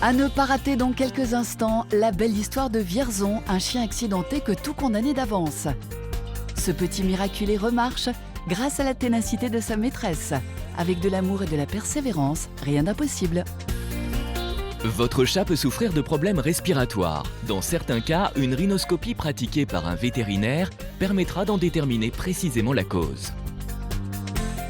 À ne pas rater dans quelques instants la belle histoire de Vierzon, un chien accidenté que tout condamnait d'avance. Ce petit miraculé remarche grâce à la ténacité de sa maîtresse. Avec de l'amour et de la persévérance, rien d'impossible. Votre chat peut souffrir de problèmes respiratoires. Dans certains cas, une rhinoscopie pratiquée par un vétérinaire permettra d'en déterminer précisément la cause.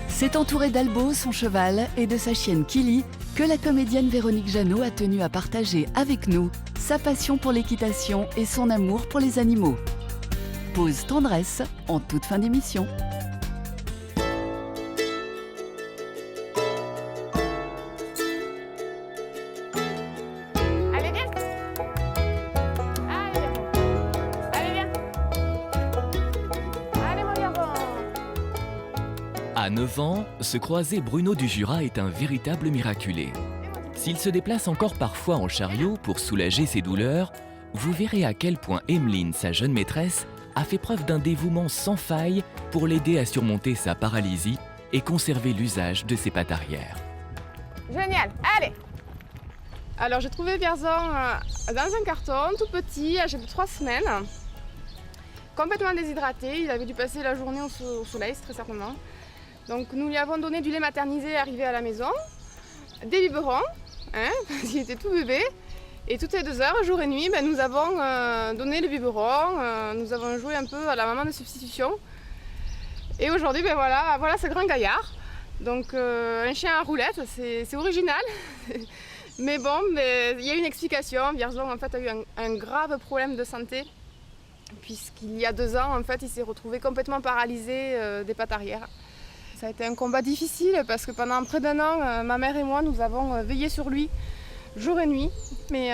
C'est entouré d'Albo, son cheval, et de sa chienne Kili que la comédienne Véronique Jeannot a tenu à partager avec nous sa passion pour l'équitation et son amour pour les animaux. Pause tendresse en toute fin d'émission. Allez, viens. Allez, viens. Allez, viens. Allez, mon garçon. À 9 ans, ce croisé Bruno du Jura est un véritable miraculé. S'il se déplace encore parfois en chariot pour soulager ses douleurs, vous verrez à quel point Emeline, sa jeune maîtresse, a fait preuve d'un dévouement sans faille pour l'aider à surmonter sa paralysie et conserver l'usage de ses pattes arrière. Génial. Allez. Alors, j'ai trouvé Vierzon dans un carton, tout petit, âgé de 3 semaines. Complètement déshydraté. Il avait dû passer la journée au soleil, très certainement. Donc, nous lui avons donné du lait maternisé arrivé à la maison, des biberons, parce qu'il était tout bébé. Et toutes les 2 heures, jour et nuit, nous avons donné le biberon, nous avons joué un peu à la maman de substitution. Et aujourd'hui, voilà ce grand gaillard. Donc un chien à roulette, c'est original. Mais bon, il y a une explication. Vierzon en fait, a eu un grave problème de santé. Puisqu'il y a 2 ans, en fait, il s'est retrouvé complètement paralysé des pattes arrière. Ça a été un combat difficile parce que pendant près d'1 an, ma mère et moi, nous avons veillé sur lui jour et nuit. Mais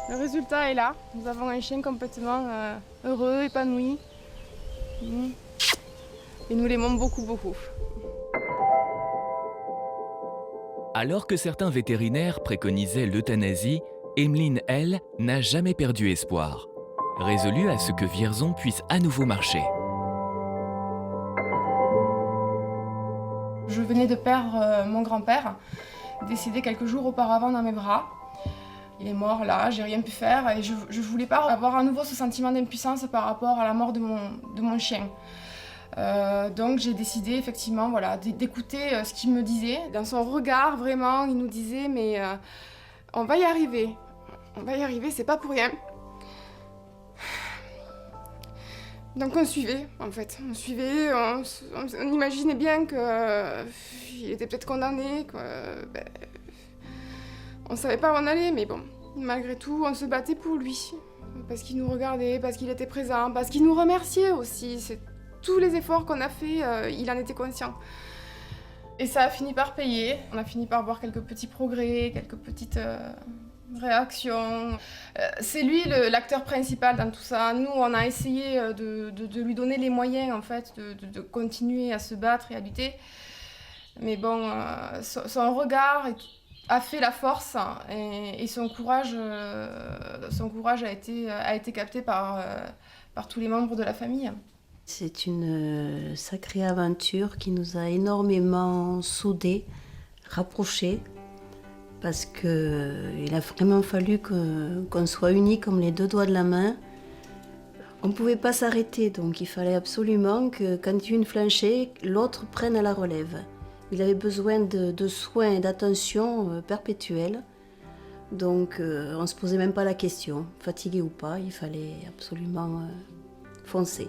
le résultat est là. Nous avons un chien complètement heureux, épanoui. Et nous l'aimons beaucoup, beaucoup. Alors que certains vétérinaires préconisaient l'euthanasie, Emeline, elle, n'a jamais perdu espoir. Résolue à ce que Vierzon puisse à nouveau marcher. Je venais de perdre mon grand-père, décédé quelques jours auparavant dans mes bras. Il est mort là, j'ai rien pu faire et je voulais pas avoir à nouveau ce sentiment d'impuissance par rapport à la mort de mon chien. Donc j'ai décidé effectivement d'écouter ce qu'il me disait. Dans son regard, vraiment, il nous disait mais on va y arriver, c'est pas pour rien. Donc on suivait en fait, on imaginait bien qu'il était peut-être condamné, on savait pas où on allait, mais bon, malgré tout, on se battait pour lui. Parce qu'il nous regardait, parce qu'il était présent, parce qu'il nous remerciait aussi. C'est tous les efforts qu'on a fait, il en était conscient. Et ça a fini par payer. On a fini par voir quelques petits progrès, quelques petites réactions. C'est lui l'acteur principal dans tout ça. Nous, on a essayé de lui donner les moyens, en fait, de continuer à se battre et à lutter. Mais bon, son regard a fait la force et son courage a été capté par tous les membres de la famille. C'est une sacrée aventure qui nous a énormément soudés, rapprochés, parce qu'il a vraiment fallu qu'on soit unis comme les 2 doigts de la main. On ne pouvait pas s'arrêter, donc il fallait absolument que quand une flanchait, l'autre prenne la relève. Il avait besoin de soins et d'attention perpétuels, donc on ne se posait même pas la question, fatigué ou pas, il fallait absolument foncer.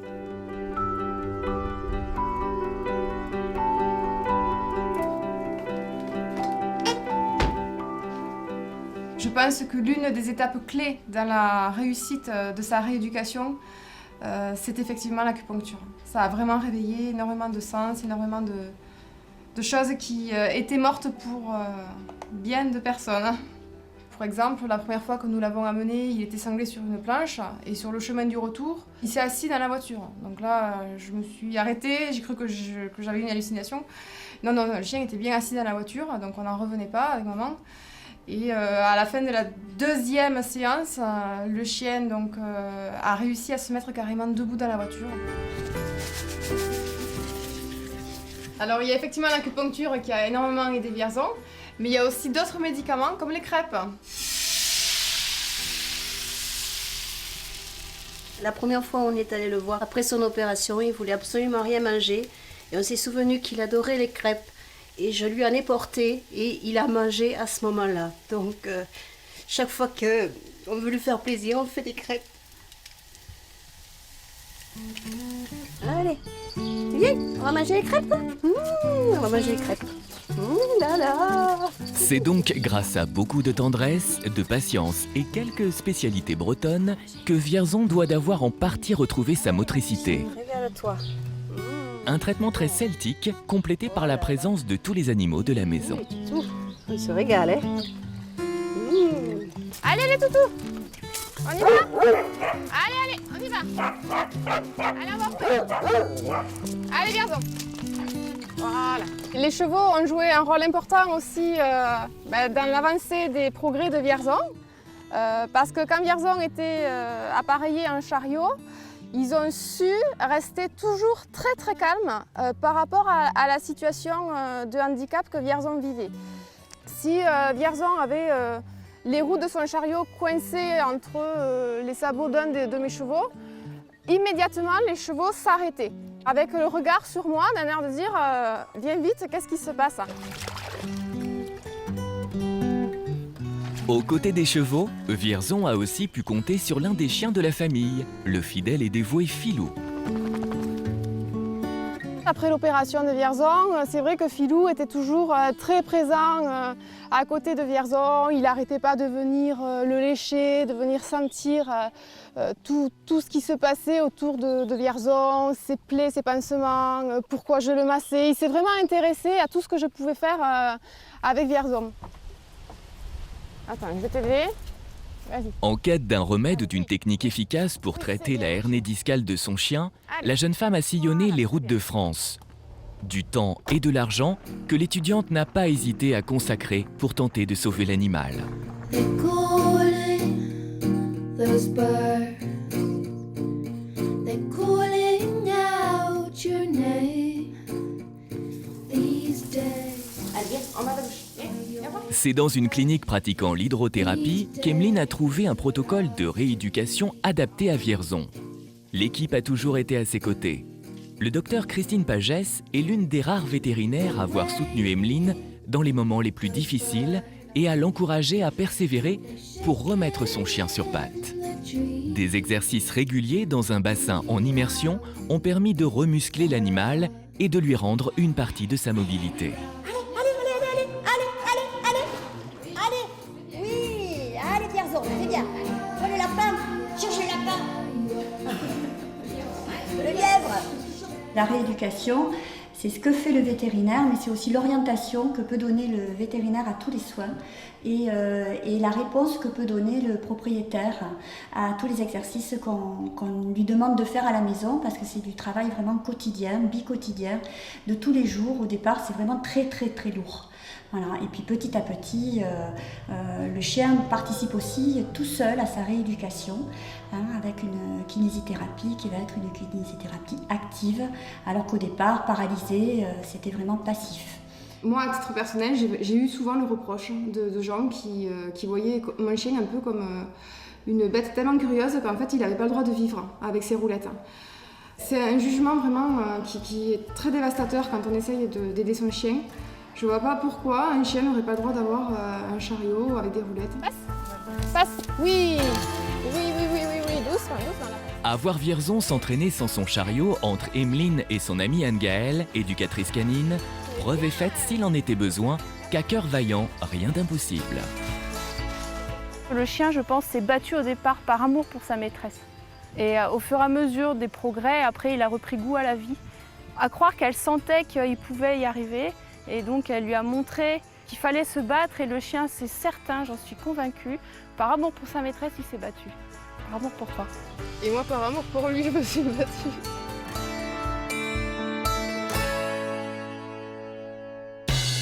Je pense que l'une des étapes clés dans la réussite de sa rééducation, c'est effectivement l'acupuncture. Ça a vraiment réveillé énormément de sens, énormément de choses qui étaient mortes pour bien de personnes. Pour exemple, la première fois que nous l'avons amené, il était sanglé sur une planche et sur le chemin du retour, il s'est assis dans la voiture. Donc là, je me suis arrêtée, j'ai cru que j'avais une hallucination. Non, le chien était bien assis dans la voiture, donc on n'en revenait pas avec maman. Et à la fin de la 2e séance, le chien a réussi à se mettre carrément debout dans la voiture. Alors il y a effectivement l'acupuncture qui a énormément aidé Vierzon, mais il y a aussi d'autres médicaments comme les crêpes. La première fois on est allé le voir, après son opération, il voulait absolument rien manger. Et on s'est souvenu qu'il adorait les crêpes. Et je lui en ai porté et il a mangé à ce moment-là. Donc chaque fois qu'on veut lui faire plaisir, on fait des crêpes. Allez, viens, on va manger les crêpes. On va manger les crêpes. Là là. C'est donc grâce à beaucoup de tendresse, de patience et quelques spécialités bretonnes que Vierzon doit d'avoir en partie retrouvé sa motricité. Révèle-toi. Un traitement très celtique, complété par la présence de tous les animaux de la maison. Il se régale, hein. Allez les toutous, on y va. Allez, on y va. Allez, on va refaire. Allez, Vierzon. Voilà. Les chevaux ont joué un rôle important aussi dans l'avancée des progrès de Vierzon. Parce que quand Vierzon était appareillé en chariot, ils ont su rester toujours très très calmes par rapport à la situation de handicap que Vierzon vivait. Si Vierzon avait les roues de son chariot coincées entre les sabots d'un de mes chevaux, immédiatement les chevaux s'arrêtaient. Avec le regard sur moi, d'un air de dire « Viens vite, qu'est-ce qui se passe ?» Aux côtés des chevaux, Vierzon a aussi pu compter sur l'un des chiens de la famille, le fidèle et dévoué Filou. Après l'opération de Vierzon, c'est vrai que Filou était toujours très présent à côté de Vierzon. Il n'arrêtait pas de venir le lécher, de venir sentir tout ce qui se passait autour de Vierzon, ses plaies, ses pansements, pourquoi je le massais. Il s'est vraiment intéressé à tout ce que je pouvais faire avec Vierzon. Attends, je vais t'aider. Vas-y. En quête d'un remède ou d'une technique efficace pour traiter la hernie discale de son chien, la jeune femme a sillonné les routes de France. Du temps et de l'argent que l'étudiante n'a pas hésité à consacrer pour tenter de sauver l'animal. C'est dans une clinique pratiquant l'hydrothérapie qu'Emeline a trouvé un protocole de rééducation adapté à Vierzon. L'équipe a toujours été à ses côtés. Le docteur Christine Pagès est l'une des rares vétérinaires à avoir soutenu Emeline dans les moments les plus difficiles et à l'encourager à persévérer pour remettre son chien sur pattes. Des exercices réguliers dans un bassin en immersion ont permis de remuscler l'animal et de lui rendre une partie de sa mobilité. La rééducation, c'est ce que fait le vétérinaire, mais c'est aussi l'orientation que peut donner le vétérinaire à tous les soins et la réponse que peut donner le propriétaire à tous les exercices qu'on lui demande de faire à la maison, parce que c'est du travail vraiment quotidien, bi-quotidien, de tous les jours. Au départ, c'est vraiment très très très lourd. Voilà. Et puis petit à petit, le chien participe aussi tout seul à sa rééducation, avec une kinésithérapie qui va être une kinésithérapie active, alors qu'au départ, paralysé, c'était vraiment passif. Moi, à titre personnel, j'ai eu souvent le reproche de gens qui voyaient mon chien un peu comme une bête tellement curieuse qu'en fait, il n'avait pas le droit de vivre avec ses roulettes. C'est un jugement vraiment qui est très dévastateur quand on essaye d'aider son chien. Je vois pas pourquoi un chien n'aurait pas le droit d'avoir un chariot avec des roulettes. Passe. Oui, doucement. À voir Vierzon s'entraîner sans son chariot entre Emeline et son amie Anne-Gaëlle, éducatrice canine, preuve est faite s'il en était besoin qu'à cœur vaillant, rien d'impossible. Le chien, je pense, s'est battu au départ par amour pour sa maîtresse. Et au fur et à mesure des progrès, après, il a repris goût à la vie. À croire qu'elle sentait qu'il pouvait y arriver. Et donc, elle lui a montré qu'il fallait se battre. Et le chien, c'est certain, j'en suis convaincue. Par amour pour sa maîtresse, il s'est battu. Par amour pour toi. Et moi, par amour pour lui, je me suis battue.